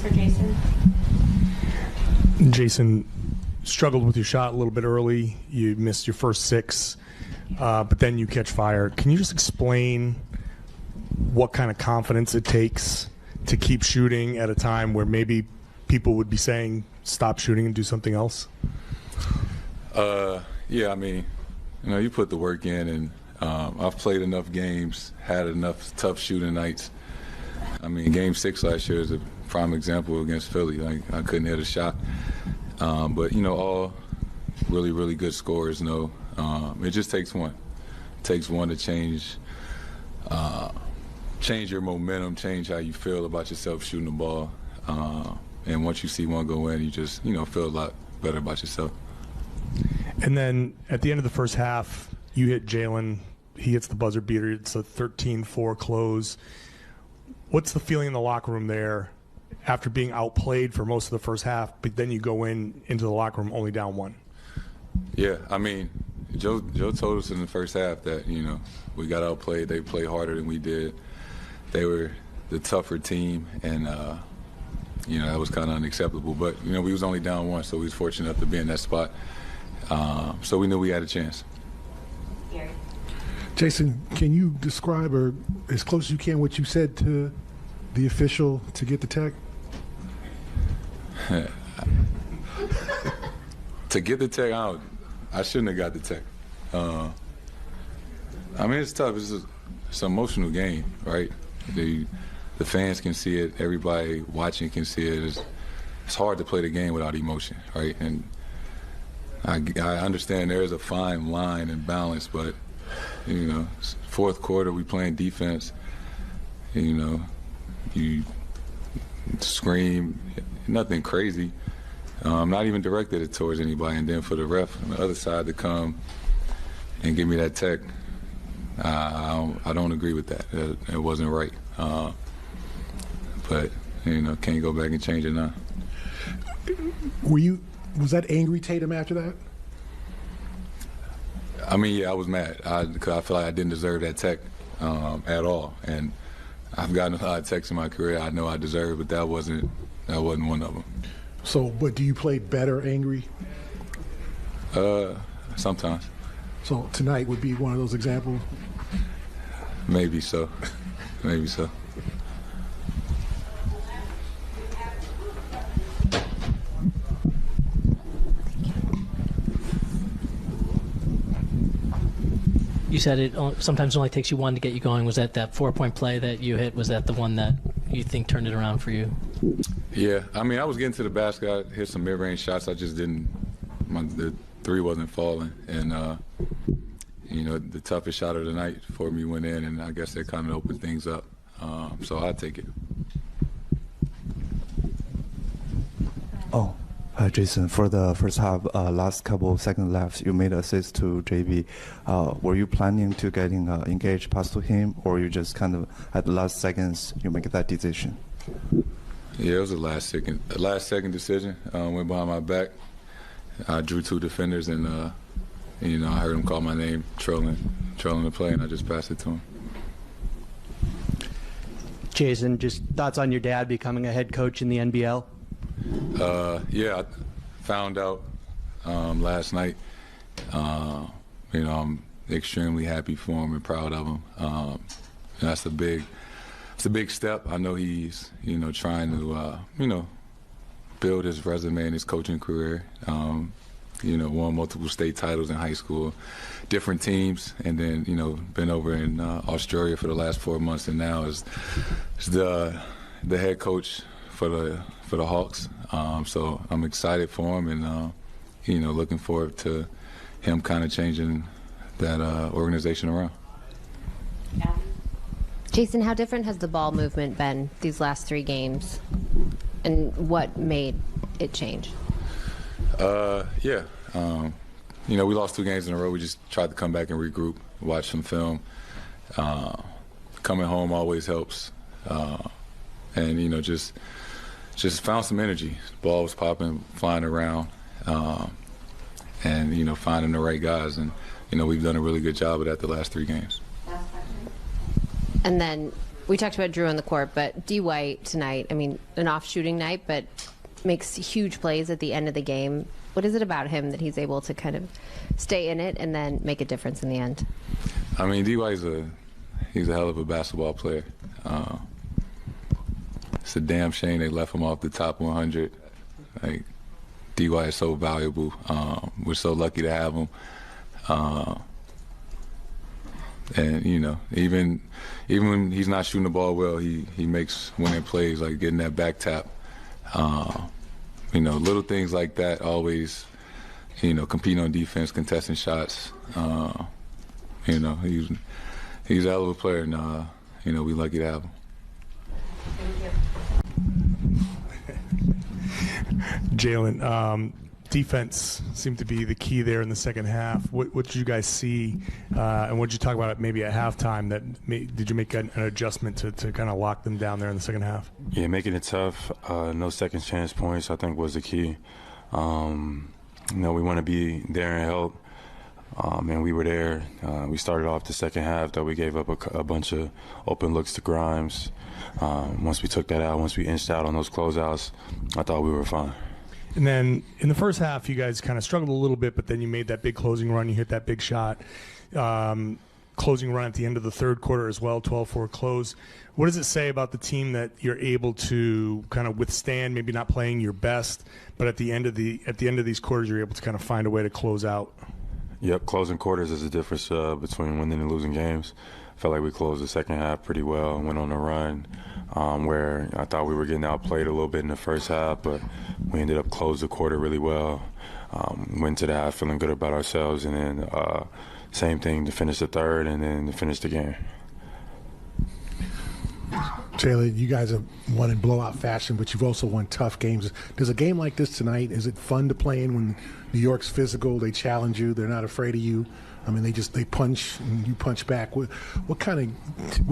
for Jayson. Jayson struggled with your shot a little bit early. You missed your first 6, but then you catch fire. Can you just explain what kind of confidence it takes to keep shooting at a time where maybe people would be saying stop shooting and do something else? Yeah, I mean, you put the work in, and I've played enough games, had enough tough shooting nights. I mean, Game 6 last year is a prime example against Philly. Like, I couldn't hit a shot. But, all really, really good scorers know it just takes one. It takes one to change your momentum, change how you feel about yourself shooting the ball. And once you see one go in, you just, feel a lot better about yourself. And then at the end of the first half, you hit Jalen. He hits the buzzer beater. It's a 13-4 close. What's the feeling in the locker room there after being outplayed for most of the first half, but then you go into the locker room only down 1? Yeah, I mean, Joe told us in the first half that, we got outplayed. They played harder than we did. They were the tougher team, and, that was kind of unacceptable. But, we was only down 1, so we was fortunate enough to be in that spot. So we knew we had a chance. Jayson, can you describe, or as close as you can, what you said to the official to get the tech? To get the tech out, I shouldn't have got the tech. I mean, it's tough. It's an emotional game, right? The fans can see it. Everybody watching can see it. It's hard to play the game without emotion, right? And I understand there is a fine line and balance, but, fourth quarter, we playing defense. You scream, nothing crazy. Not even directed it towards anybody. And then for the ref on the other side to come and give me that tech, I don't agree with that. It wasn't right. But, can't go back and change it now. Was that angry Tatum after that? I mean, yeah, I was mad because I feel like I didn't deserve that tech at all. And I've gotten a lot of techs in my career I know I deserve, but that wasn't one of them. So, but do you play better angry? Sometimes. So tonight would be one of those examples? Maybe so. Maybe so. You said it sometimes only takes you 1 to get you going. Was that 4-point play that you hit? Was that the one that you think turned it around for you? Yeah, I mean, I was getting to the basket. I hit some mid-range shots. I just didn't. The 3 wasn't falling, and the toughest shot of the night for me went in, and I guess that kind of opened things up. So I'll take it. Jayson, for the first half, last couple of seconds left, you made assist to JB. Were you planning to getting engaged pass to him, or you just kind of at the last seconds you make that decision? Yeah, it was a last second decision. Went behind my back. I drew 2 defenders, and I heard him call my name, trailing the play, and I just passed it to him. Jayson, just thoughts on your dad becoming a head coach in the NBL? Yeah, I found out last night. I'm extremely happy for him and proud of him. That's a big step. I know he's trying to build his resume in his coaching career. Won multiple state titles in high school, different teams, and then been over in Australia for the last 4 months, and now is the head coach for the Hawks. So I'm excited for him, and looking forward to him kind of changing that organization around. Jayson, how different has the ball movement been these last 3 games, and what made it change? We lost 2 games in a row. We just tried to come back and regroup, watch some film. Coming home always helps, and just found some energy. The ball was popping, flying around, and finding the right guys. And we've done a really good job of that the last 3 games. And then We talked about Drew on the court, but D. White tonight, I mean, an off-shooting night, but makes huge plays at the end of the game. What is it about him that he's able to kind of stay in it and then make a difference in the end? I mean, D. White's he's a hell of a basketball player. It's a damn shame they left him off the top 100. Like, D. White is so valuable. We're so lucky to have him. And, you know, even when he's not shooting the ball well, he makes winning plays, like getting that back tap. You know, little things like that always, you know, competing on defense, contesting shots. You know, he's a hell of a player, and, you know, we're lucky to have him. Jalen, defense seemed to be the key there in the second half. What did you guys see, and what did you talk about maybe at halftime? Did you make an adjustment to kind of lock them down there in the second half? Yeah, making it tough. No second chance points, I think, was the key. You know, we want to be there and help. And we were there. We started off the second half that we gave up a bunch of open looks to Grimes. Once we took that out, once we inched out on those closeouts, I thought we were fine. And then in the first half, you guys kind of struggled a little bit, but then you made that big closing run. You hit that big shot. Closing run at the end of the third quarter as well, 12-4 close. What does it say about the team that you're able to kind of withstand, maybe not playing your best, but at the end of these quarters, you're able to kind of find a way to close out? Yep, closing quarters is the difference between winning and losing games. I felt like we closed the second half pretty well, went on a run where I thought we were getting outplayed a little bit in the first half, but we ended up closing the quarter really well. Went to the half feeling good about ourselves, and then same thing to finish the third and then to finish the game. Jaylen, you guys have won in blowout fashion, but you've also won tough games. Does a game like this tonight, is it fun to play in when New York's physical, they challenge you, they're not afraid of you? I mean, they punch and you punch back. What do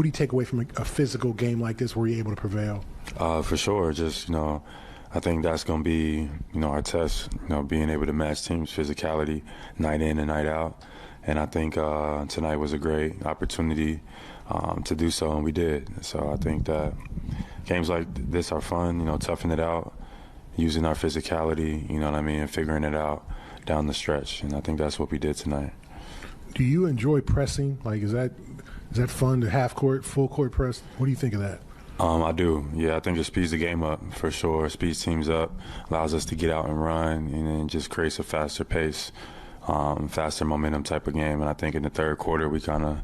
you take away from a physical game like this where you're able to prevail? For sure. Just, you know, I think that's going to be, you know, our test, you know, being able to match teams' physicality night in and night out. And I think tonight was a great opportunity to do so, and we did. So I think that games like this are fun, you know, toughing it out, using our physicality, you know what I mean, and figuring it out down the stretch. And I think that's what we did tonight. Do you enjoy pressing? Like, is that fun to half court, full court press? What do you think of that? I do. Yeah, I think it speeds the game up for sure. Speeds teams up, allows us to get out and run, and then just creates a faster pace, faster momentum type of game. And I think in the third quarter we kind of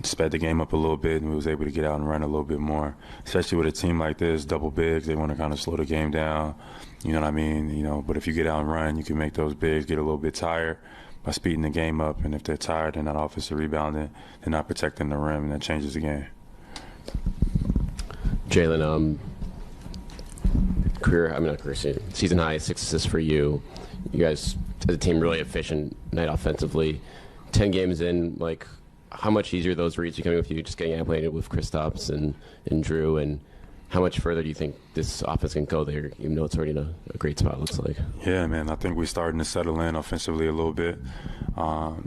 sped the game up a little bit, and we was able to get out and run a little bit more. Especially with a team like this, double bigs, they want to kind of slow the game down. You know what I mean? You know, but if you get out and run, you can make those bigs get a little bit tired by speeding the game up. And if they're tired, they're not offensive rebounding, they're not protecting the rim, and that changes the game. Jaylen, season high, 6 assists for you. You guys, as a team, really efficient night offensively. 10 games in, like, how much easier are those reads becoming with you, just getting acquainted with Kristaps and Drew, and how much further do you think this offense can go there, even though it's already in a great spot, looks like? Yeah, man, I think we're starting to settle in offensively a little bit.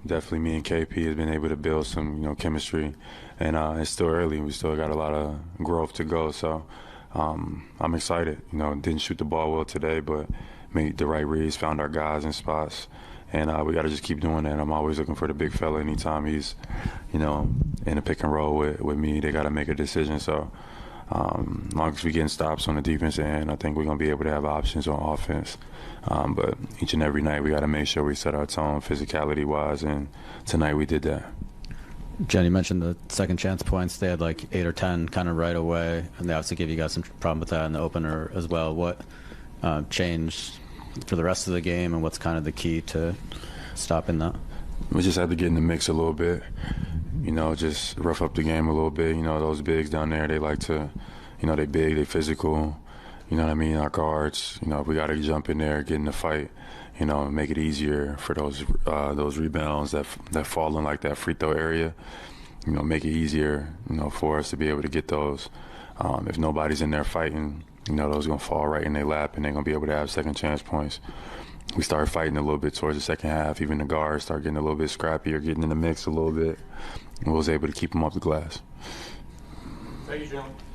Definitely me and KP has been able to build some, you know, chemistry, and it's still early. We still got a lot of growth to go, so I'm excited. You know, didn't shoot the ball well today, but made the right reads, found our guys in spots, and we got to just keep doing that. I'm always looking for the big fella. Anytime he's, you know, in a pick and roll with me, they got to make a decision. So as long as we getting stops on the defensive end, I think we're going to be able to have options on offense. But each and every night we got to make sure we set our tone physicality-wise, and tonight we did that. Jen, you mentioned the second chance points. They had like 8 or 10 kind of right away, and they obviously gave you guys some problem with that in the opener as well. What changed for the rest of the game, and what's kind of the key to stopping that? We just had to get in the mix a little bit, you know, just rough up the game a little bit. You know, those bigs down there, they like to, you know, they big, they physical, you know what I mean, our guards, you know, if we got to jump in there, get in the fight, you know, make it easier for those rebounds that fall in like that free throw area, you know, make it easier, you know, for us to be able to get those. If nobody's in there fighting, you know, those are going to fall right in their lap, and they're going to be able to have second chance points. We started fighting a little bit towards the second half. Even the guards started getting a little bit scrappier, getting in the mix a little bit, and we was able to keep them off the glass. Thank you, gentlemen.